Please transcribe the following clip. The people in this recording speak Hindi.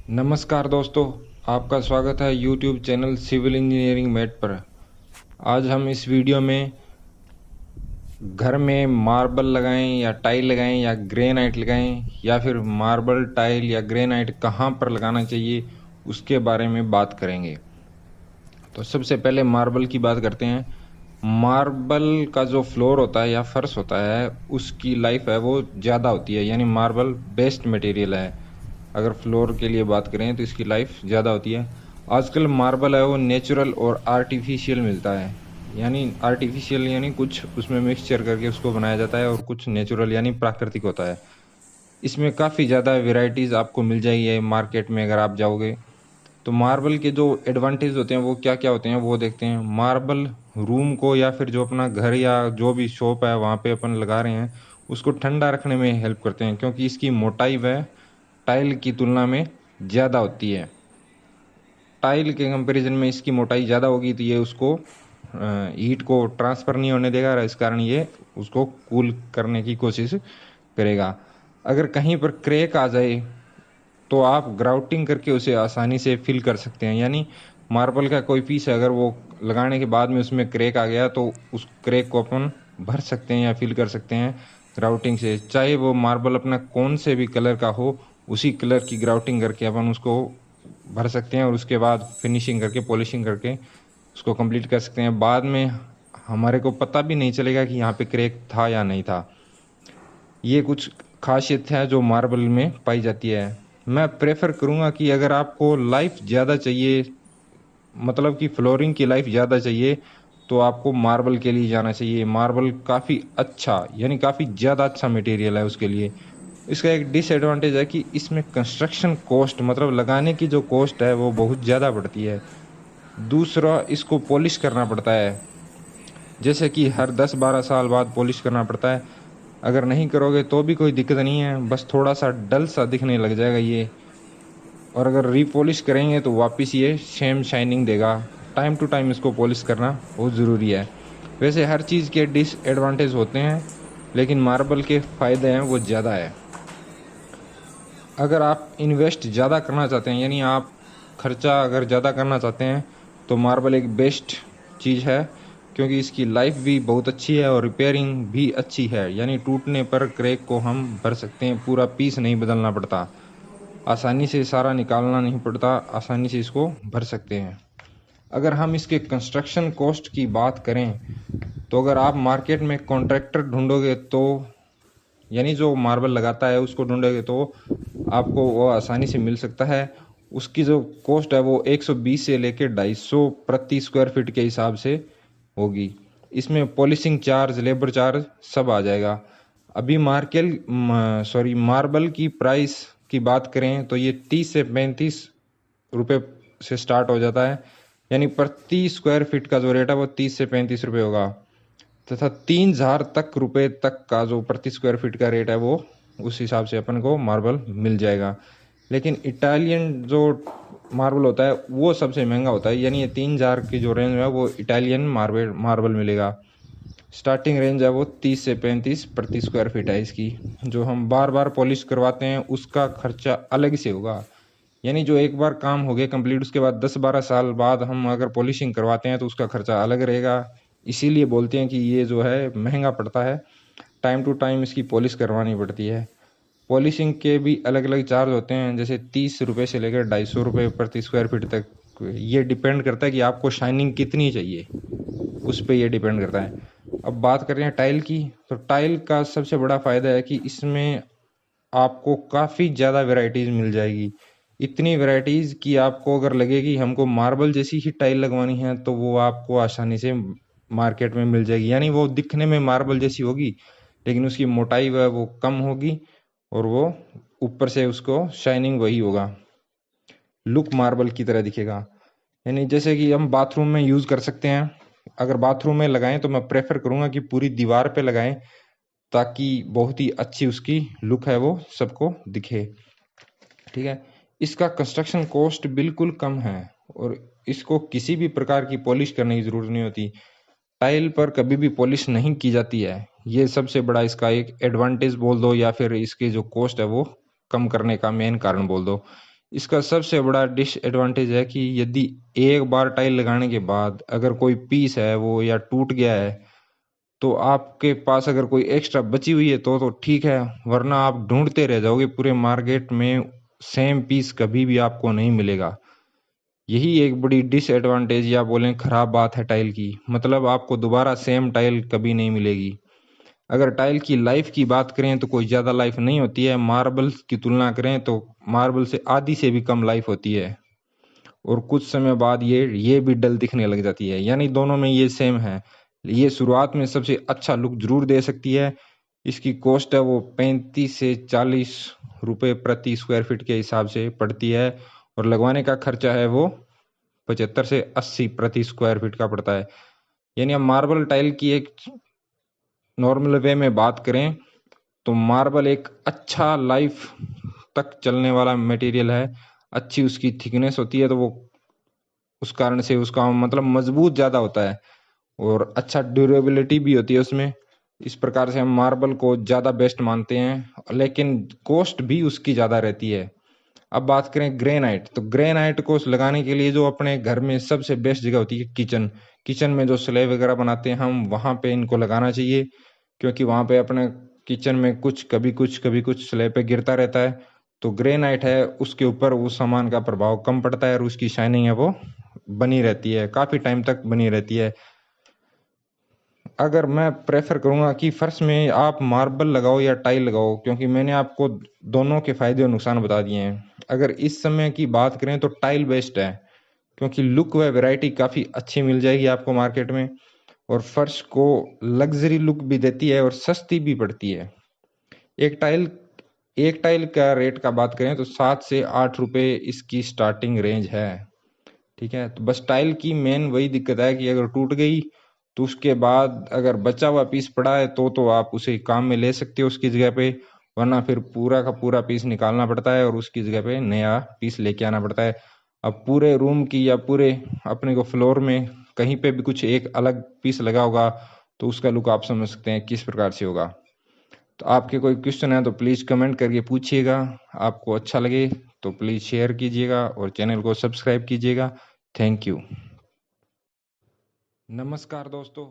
नमस्कार दोस्तों, आपका स्वागत है YouTube channel civil engineering math पर। आज हम इस वीडियो में घर में मार्बल लगाएं या टाइल लगाएं या ग्रेनाइट लगाएं या फिर मार्बल टाइल या ग्रेनाइट कहां पर लगाना चाहिए उसके बारे में बात करेंगे। तो सबसे पहले मार्बल की बात करते हैं। मार्बल का जो फ्लोर होता है या फर्श होता है उसकी लाइफ है वो ज़्यादा होती है, यानी मार्बल बेस्ट मटेरियल है। अगर फ्लोर के लिए बात करें तो इसकी लाइफ ज़्यादा होती है। आजकल मार्बल है वो नेचुरल और आर्टिफिशियल मिलता है, यानी आर्टिफिशियल यानी कुछ उसमें मिक्सचर करके उसको बनाया जाता है और कुछ नेचुरल यानी प्राकृतिक होता है। इसमें काफ़ी ज़्यादा वेराइटीज़ आपको मिल जाएगी मार्केट में अगर आप जाओगे। तो मार्बल के जो एडवांटेज होते हैं वो क्या क्या होते हैं वो देखते हैं। मार्बल रूम को या फिर जो अपना घर या जो भी शॉप है वहाँ पे अपन लगा रहे हैं उसको ठंडा रखने में हेल्प करते हैं, क्योंकि इसकी मोटाई वह टाइल की तुलना में ज़्यादा होती है। टाइल के कंपैरिजन में इसकी मोटाई ज़्यादा होगी तो ये उसको हीट को ट्रांसफ़र नहीं होने देगा और इस कारण ये उसको कूल करने की कोशिश करेगा। अगर कहीं पर क्रैक आ जाए तो आप ग्राउटिंग करके उसे आसानी से फिल कर सकते हैं, यानी मार्बल का कोई पीस है अगर वो लगाने के बाद में उसमें क्रैक आ गया तो उस क्रैक को अपन भर सकते हैं या फिल कर सकते हैं ग्राउटिंग से। चाहे वो मार्बल अपना कौन से भी कलर का हो, उसी कलर की ग्राउटिंग करके अपन उसको भर सकते हैं और उसके बाद फिनिशिंग करके पॉलिशिंग करके उसको कंप्लीट कर सकते हैं। बाद में हमारे को पता भी नहीं चलेगा कि यहाँ पे क्रैक था या नहीं था। ये कुछ खासियत है जो मार्बल में पाई जाती है। मैं प्रेफर करूँगा कि अगर आपको लाइफ ज़्यादा चाहिए, मतलब कि फ्लोरिंग की लाइफ ज़्यादा चाहिए, तो आपको मार्बल के लिए जाना चाहिए। मार्बल काफ़ी अच्छा यानी काफ़ी ज़्यादा अच्छा मटेरियल है उसके लिए। इसका एक डिसएडवांटेज है कि इसमें कंस्ट्रक्शन कॉस्ट मतलब लगाने की जो कॉस्ट है वो बहुत ज़्यादा पड़ती है। दूसरा, इसको पॉलिश करना पड़ता है, जैसे कि हर 10-12 साल बाद पॉलिश करना पड़ता है। अगर नहीं करोगे तो भी कोई दिक्कत नहीं है, बस थोड़ा सा डल सा दिखने लग जाएगा ये। और अगर रीपॉलिश करेंगे तो वापस ये सेम शाइनिंग देगा। टाइम टू टाइम इसको पॉलिश करना बहुत ज़रूरी है। वैसे हर चीज़ के डिसएडवांटेज होते हैं, लेकिन मार्बल के फ़ायदे हैं वो ज़्यादा है। अगर आप इन्वेस्ट ज़्यादा करना चाहते हैं, यानी आप खर्चा अगर ज़्यादा करना चाहते हैं, तो मार्बल एक बेस्ट चीज़ है, क्योंकि इसकी लाइफ भी बहुत अच्छी है और रिपेयरिंग भी अच्छी है। यानी टूटने पर क्रैक को हम भर सकते हैं, पूरा पीस नहीं बदलना पड़ता, आसानी से सारा निकालना नहीं पड़ता, आसानी से इसको भर सकते हैं। अगर हम इसके कंस्ट्रक्शन कॉस्ट की बात करें तो अगर आप मार्केट में कॉन्ट्रैक्टर ढूंढोगे तो, यानी जो मार्बल लगाता है उसको ढूंढोगे तो आपको वो आसानी से मिल सकता है। उसकी जो कॉस्ट है वो 120 से लेकर 250 प्रति स्क्वायर फीट के हिसाब से होगी। इसमें पॉलिशिंग चार्ज, लेबर चार्ज सब आ जाएगा। अभी मार्बल की प्राइस की बात करें तो ये 30 से 35 रुपये से स्टार्ट हो जाता है, यानी प्रति स्क्वायर फीट का जो रेट है वो 30 से 35 रुपये होगा, तथा 3,000 तक रुपए तक का जो प्रति स्क्वायर फीट का रेट है वो उस हिसाब से अपन को मार्बल मिल जाएगा। लेकिन इटालियन जो मार्बल होता है वो सबसे महंगा होता है, यानी ये 3,000 की जो रेंज है वो इटालियन मार्बल मिलेगा। स्टार्टिंग रेंज है वो 30 से 35 प्रति स्क्वायर फीट है इसकी। जो हम बार बार पॉलिश करवाते हैं उसका खर्चा अलग से होगा, यानी जो एक बार काम हो गया कंप्लीट उसके बाद 10-12 साल बाद हम अगर पॉलिशिंग करवाते हैं तो उसका खर्चा अलग रहेगा। इसीलिए बोलते हैं कि ये जो है महंगा पड़ता है, टाइम टू टाइम इसकी पॉलिश करवानी पड़ती है। पॉलिशिंग के भी अलग अलग चार्ज होते हैं, जैसे 30 रुपये से लेकर 250 रुपये प्रति स्क्वायर फीट तक। ये डिपेंड करता है कि आपको शाइनिंग कितनी चाहिए, उस पर यह डिपेंड करता है। अब बात करें टाइल की, तो टाइल का सबसे बड़ा फ़ायदा है कि इसमें आपको काफ़ी ज़्यादा वैरायटीज़ मिल जाएगी। इतनी वैरायटीज़ कि आपको अगर लगे कि हमको मार्बल जैसी ही टाइल लगवानी है तो वो आपको आसानी से मार्केट में मिल जाएगी। यानी वो दिखने में मार्बल जैसी होगी लेकिन उसकी मोटाई वह वो कम होगी और वो ऊपर से उसको शाइनिंग वही होगा, लुक मार्बल की तरह दिखेगा। यानी जैसे कि हम बाथरूम में यूज़ कर सकते हैं। अगर बाथरूम में लगाएं तो मैं प्रेफर करूँगा कि पूरी दीवार पे लगाएं, ताकि बहुत ही अच्छी उसकी लुक है वो सबको दिखे। ठीक है, इसका कंस्ट्रक्शन कॉस्ट बिल्कुल कम है और इसको किसी भी प्रकार की पॉलिश करने की ज़रूरत नहीं होती। टाइल पर कभी भी पॉलिश नहीं की जाती है। ये सबसे बड़ा इसका एक एडवांटेज बोल दो या फिर इसकी जो कॉस्ट है वो कम करने का मेन कारण बोल दो। इसका सबसे बड़ा डिसएडवांटेज है कि यदि एक बार टाइल लगाने के बाद अगर कोई पीस है वो या टूट गया है तो आपके पास अगर कोई एक्स्ट्रा बची हुई है तो ठीक है, वरना आप ढूंढते रह जाओगे पूरे मार्केट में, सेम पीस कभी भी आपको नहीं मिलेगा। यही एक बड़ी डिसएडवांटेज या बोलें खराब बात है टाइल की, मतलब आपको दोबारा सेम टाइल कभी नहीं मिलेगी। अगर टाइल की लाइफ की बात करें तो कोई ज़्यादा लाइफ नहीं होती है, मार्बल की तुलना करें तो मार्बल से आधी से भी कम लाइफ होती है और कुछ समय बाद ये भी डल दिखने लग जाती है, यानी दोनों में ये सेम है। ये शुरुआत में सबसे अच्छा लुक जरूर दे सकती है। इसकी कॉस्ट है वो 35 से 40 रुपए प्रति स्क्वायर फीट के हिसाब से पड़ती है और लगवाने का खर्चा है वो 75 से 80 प्रति स्क्वायर फीट का पड़ता है। यानी हम मार्बल टाइल की एक नॉर्मल वे में बात करें तो मार्बल एक अच्छा लाइफ तक चलने वाला मटेरियल है। अच्छी उसकी थिकनेस होती है तो वो उस कारण से उसका मतलब मजबूत ज़्यादा होता है और अच्छा ड्यूरेबिलिटी भी होती है उसमें। इस प्रकार से हम मार्बल को ज़्यादा बेस्ट मानते हैं, लेकिन कॉस्ट भी उसकी ज़्यादा रहती है। अब बात करें ग्रेनाइट, तो ग्रेनाइट को लगाने के लिए जो अपने घर में सबसे बेस्ट जगह होती है किचन, किचन में जो स्लैब वगैरह बनाते हैं हम, वहाँ पे इनको लगाना चाहिए, क्योंकि वहाँ पे अपने किचन में कभी कुछ स्लैब पे गिरता रहता है। तो ग्रेनाइट है उसके ऊपर उस सामान का प्रभाव कम पड़ता है और उसकी शाइनिंग है वो बनी रहती है, काफ़ी टाइम तक बनी रहती है। अगर मैं प्रेफर करूँगा कि फर्श में आप मार्बल लगाओ या टाइल लगाओ, क्योंकि मैंने आपको दोनों के फायदे और नुकसान बता दिए हैं। अगर इस समय की बात करें तो टाइल बेस्ट है, क्योंकि लुक व वैरायटी काफ़ी अच्छी मिल जाएगी आपको मार्केट में और फर्श को लग्जरी लुक भी देती है और सस्ती भी पड़ती है। एक टाइल एक टाइल का रेट का बात करें तो 7 से 8 रुपए इसकी स्टार्टिंग रेंज है। ठीक है, तो बस टाइल की मेन वही दिक्कत है कि अगर टूट गई तो उसके बाद अगर बचा हुआ पीस पड़ा है तो आप उसे काम में ले सकते हो उसकी जगह पे, वरना फिर पूरा का पूरा पीस निकालना पड़ता है और उसकी जगह पे नया पीस लेके आना पड़ता है। अब पूरे रूम की या पूरे अपने को फ्लोर में कहीं पे भी कुछ एक अलग पीस लगा होगा तो उसका लुक आप समझ सकते हैं किस प्रकार से होगा। तो आपके कोई क्वेश्चन है तो प्लीज़ कमेंट करके पूछिएगा। आपको अच्छा लगे तो प्लीज़ शेयर कीजिएगा और चैनल को सब्सक्राइब कीजिएगा। Thank you. नमस्कार दोस्तों।